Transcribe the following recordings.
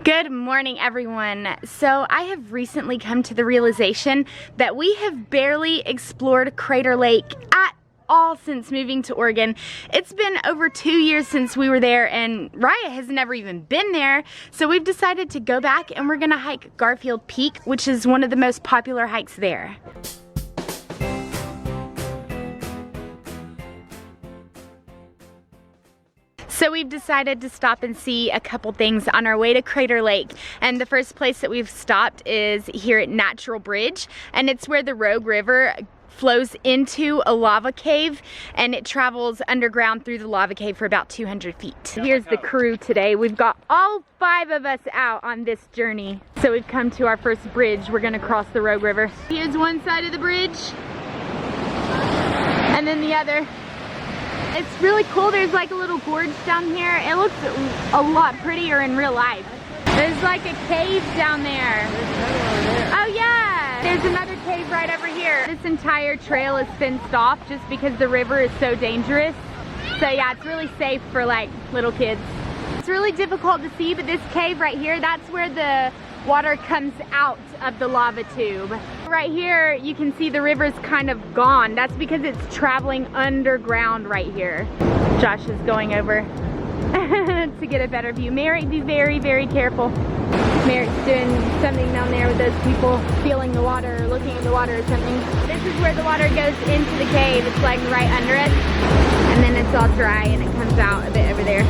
Good morning, everyone. So I have recently come to the realization that we have barely explored Crater Lake at all since moving to Oregon. It's been over 2 years since we were there, and Raya has never even been there. So we've decided to go back and we're gonna hike Garfield Peak, which is one of the most popular hikes there. So we've decided to stop and see a couple things on our way to Crater Lake. And the first place that we've stopped is here at Natural Bridge, and it's where the Rogue River flows into a lava cave, and it travels underground through the lava cave for about 200 feet. Here's the crew today. We've got all 5 of us out on this journey. So we've come to our first bridge. We're gonna cross the Rogue River. Here's one side of the bridge, and then the other. It's really cool. There's like a little gorge down here. It looks a lot prettier in real life. There's like a cave down there. Oh yeah, there's another cave right over here. This entire trail is fenced off just because the river is so dangerous. So yeah, it's really safe for like little kids. It's really difficult to see, but this cave right here, that's where the water comes out of the lava tube. Right here, you can see the river's kind of gone. That's because it's traveling underground right here. Josh is going over to get a better view. Merrick, be very, very careful. Merrick's doing something down there with those people, feeling the water, looking at the water or something. This is where the water goes into the cave. It's like right under it. And then it's all dry and it comes out a bit over there.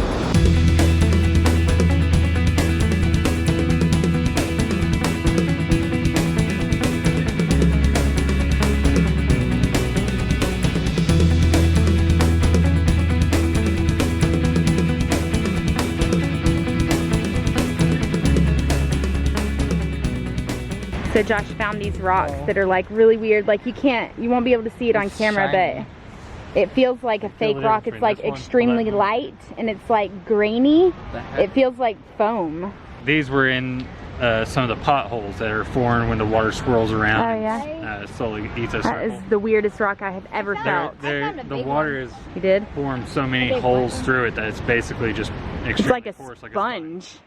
So Josh found these rocks that are like really weird. Like you won't be able to see it on camera, but it feels like a fake rock. It's like extremely light and it's like grainy. It feels like foam. These were in some of the potholes that are formed when the water swirls around. Oh yeah. Slowly eats us. That is the weirdest rock I have ever felt. The water has formed so many holes through it that it's basically just extremely it's like a porous, sponge.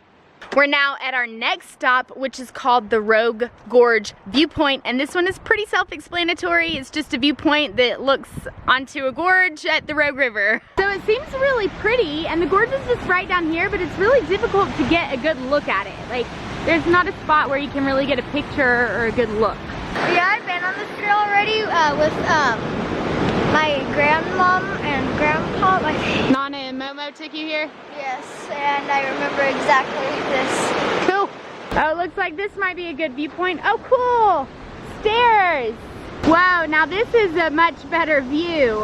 We're now at our next stop, which is called the Rogue Gorge Viewpoint, and this one is pretty self-explanatory. It's just a viewpoint that looks onto a gorge at the Rogue River. So it seems really pretty, and the gorge is just right down here, but it's really difficult to get a good look at it. Like, there's not a spot where you can really get a picture or a good look. Yeah, I've been on this trail already with my grandmom and grandpa. Nana and Momo took you here? Yes, and I remember exactly this. Cool. Oh, it looks like this might be a good viewpoint. Oh, cool. Stairs. Wow, now this is a much better view.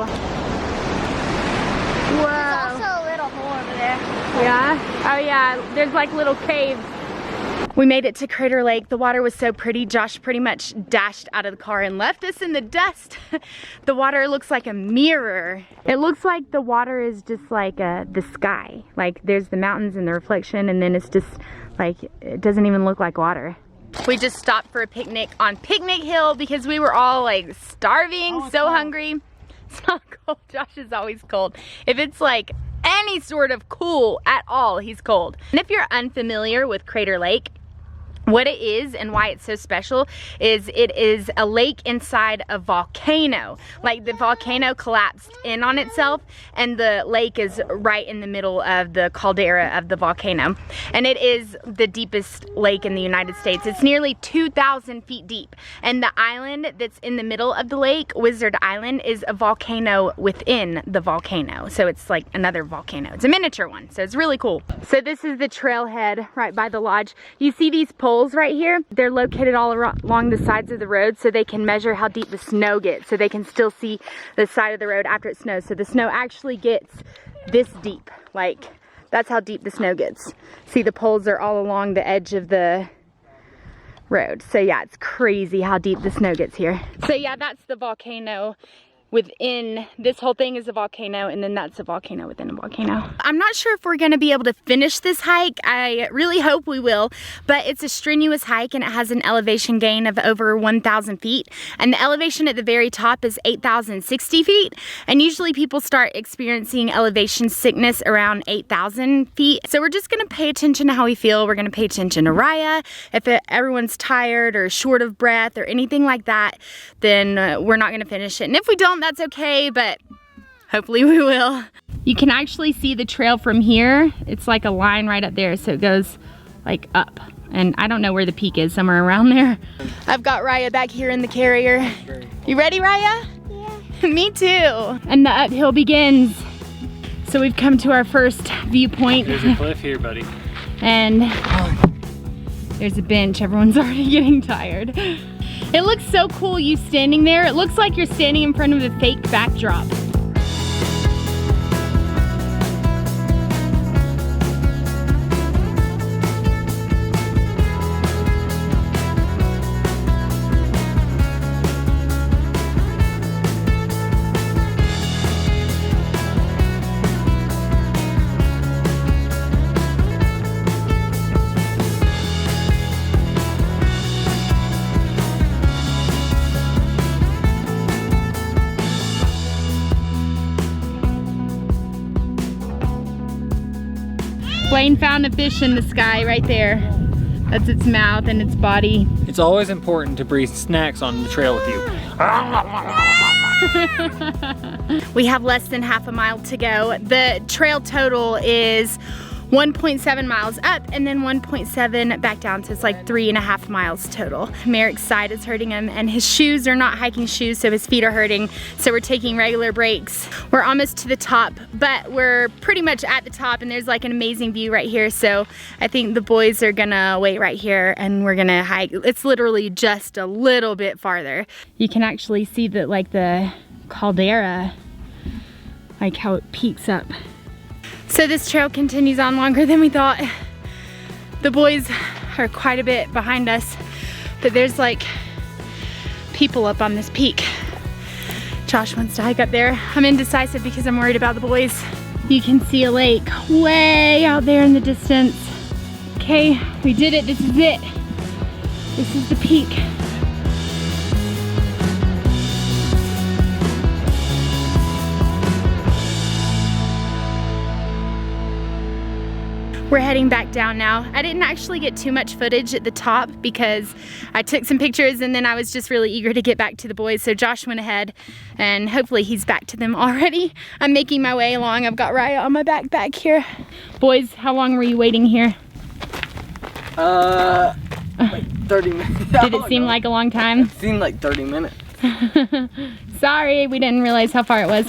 Whoa. There's also a little hole over there. Yeah? Oh yeah, there's like little caves. We made it to Crater Lake. The water was so pretty. Josh pretty much dashed out of the car and left us in the dust. The water looks like a mirror. It looks like the water is just like the sky. Like there's the mountains and the reflection, and then it's just like, it doesn't even look like water. We just stopped for a picnic on Picnic Hill because we were all like starving, so hungry. It's not cold. Josh is always cold. If it's like any sort of cool at all, he's cold. And if you're unfamiliar with Crater Lake, what it is and why it's so special is it is a lake inside a volcano. Like the volcano collapsed in on itself, and the lake is right in the middle of the caldera of the volcano. And it is the deepest lake in the United States. It's nearly 2,000 feet deep. And the island that's in the middle of the lake, Wizard Island, is a volcano within the volcano. So it's like another volcano. It's a miniature one, so it's really cool. So this is the trailhead right by the lodge. You see these poles right here? They're located all along the sides of the road so they can measure how deep the snow gets, so they can still see the side of the road after it snows. So the snow actually gets this deep. Like, that's how deep the snow gets. See, the poles are all along the edge of the road. So yeah, it's crazy how deep the snow gets here. So yeah, that's the volcano within, this whole thing is a volcano, and then that's a volcano within a volcano. I'm not sure if we're gonna be able to finish this hike. I really hope we will, but it's a strenuous hike and it has an elevation gain of over 1,000 feet. And the elevation at the very top is 8,060 feet. And usually people start experiencing elevation sickness around 8,000 feet. So we're just gonna pay attention to how we feel. We're gonna pay attention to Raya. If everyone's tired or short of breath or anything like that, then we're not gonna finish it. And if we don't, that's okay, but hopefully we will. You can actually see the trail from here. It's like a line right up there, so it goes like up. And I don't know where the peak is, somewhere around there. I've got Raya back here in the carrier. You ready, Raya? Yeah. Me too. And the uphill begins. So we've come to our first viewpoint. There's a cliff here, buddy. And there's a bench. Everyone's already getting tired. It looks so cool, you standing there. It looks like you're standing in front of a fake backdrop. Blaine found a fish in the sky right there. That's its mouth and its body. It's always important to bring snacks on the trail with you. We have less than half a mile to go. The trail total is 1.7 miles up and then 1.7 back down, so it's like 3.5 miles total. Merrick's side is hurting him and his shoes are not hiking shoes, so his feet are hurting, so we're taking regular breaks. We're almost to the top, but we're pretty much at the top and there's like an amazing view right here, so I think the boys are gonna wait right here and we're gonna hike. It's literally just a little bit farther. You can actually see that, like, the caldera, like how it peaks up. So this trail continues on longer than we thought. The boys are quite a bit behind us, but there's like people up on this peak. Josh wants to hike up there. I'm indecisive because I'm worried about the boys. You can see a lake way out there in the distance. Okay, we did it, this is it. This is the peak. We're heading back down now. I didn't actually get too much footage at the top because I took some pictures and then I was just really eager to get back to the boys, so Josh went ahead and hopefully he's back to them already. I'm making my way along. I've got Raya on my back here. Boys, how long were you waiting here? Like 30 minutes. Did it seem like a long time? It seemed like 30 minutes. Sorry, we didn't realize how far it was.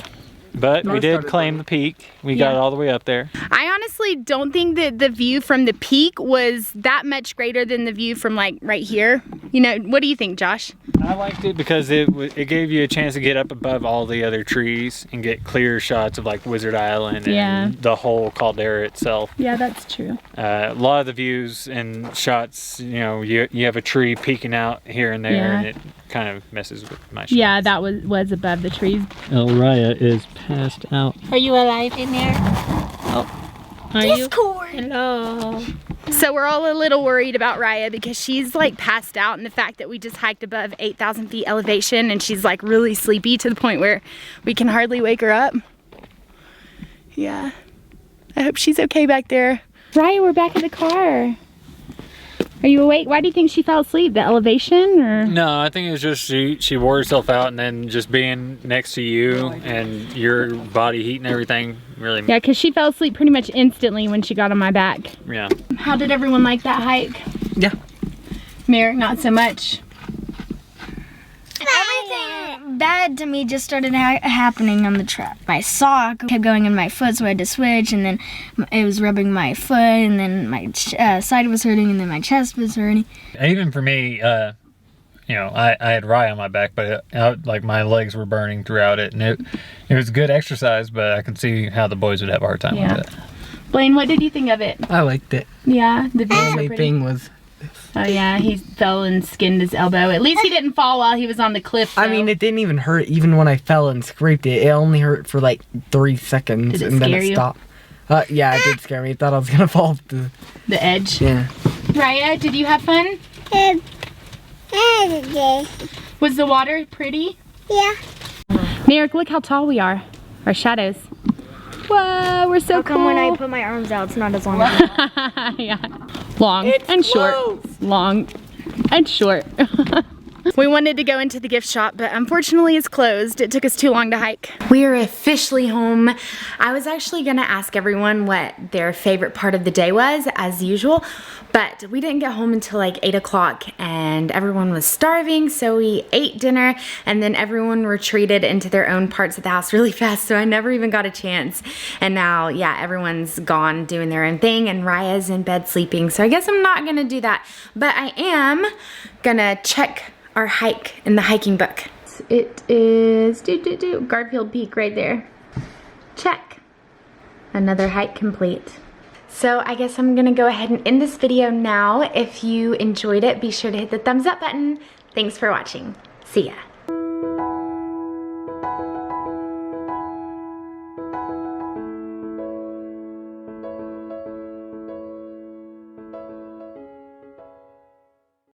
But we did claim the peak. We got all the way up there. I honestly don't think that the view from the peak was that much greater than the view from like right here. You know, what do you think, Josh? I liked it because it gave you a chance to get up above all the other trees and get clear shots of like Wizard Island and the whole caldera itself. Yeah, that's true. A lot of the views and shots, you know, you have a tree peeking out here and there, and it kind of messes with my shots. Yeah, that was above the trees. Raya is passed out. Are you alive in there? Are Discord. you? Hello. So we're all a little worried about Raya because she's like passed out, and the fact that we just hiked above 8,000 feet elevation and she's like really sleepy to the point where we can hardly wake her up. Yeah. I hope she's okay back there. Raya, we're back in the car. Are you awake? Why do you think she fell asleep? The elevation, or? No, I think it was just she wore herself out, and then just being next to you and your body heat and everything really. Yeah, because she fell asleep pretty much instantly when she got on my back. Yeah. How did everyone like that hike? Yeah. Merrick, not so much. Everything bad to me just started happening on the track. My sock kept going in my foot, so I had to switch, and then it was rubbing my foot, and then my side was hurting, and then my chest was hurting. Even for me, you know, I had Rye on my back, but like my legs were burning throughout it, and it was good exercise, but I could see how the boys would have a hard time with it. Blaine, what did you think of it? I liked it. Yeah, the The only thing was this. Oh yeah, he fell and skinned his elbow. At least he didn't fall while he was on the cliff, though. I mean, it didn't even hurt even when I fell and scraped it. It only hurt for like 3 seconds Did it and then scare it you? stopped. Yeah, it did scare me. I thought I was gonna fall off the edge. Yeah. Raya, did you have fun? Was the water pretty? Yeah. Merrick, look how tall we are. Our shadows. Whoa, we're so How come cool. when I put my arms out, it's not as long as Yeah. Long It's and short. close. Long and short. We wanted to go into the gift shop, but unfortunately it's closed. It took us too long to hike. We are officially home. I was actually gonna ask everyone what their favorite part of the day was, as usual, but we didn't get home until like 8 o'clock and everyone was starving, so we ate dinner and then everyone retreated into their own parts of the house really fast, so I never even got a chance. And now, yeah, everyone's gone doing their own thing and Raya's in bed sleeping, so I guess I'm not gonna do that, but I am gonna check our hike in the hiking book. It is Garfield Peak right there. Check. Another hike complete. So I guess I'm gonna go ahead and end this video now. If you enjoyed it, be sure to hit the thumbs up button. Thanks for watching. See ya.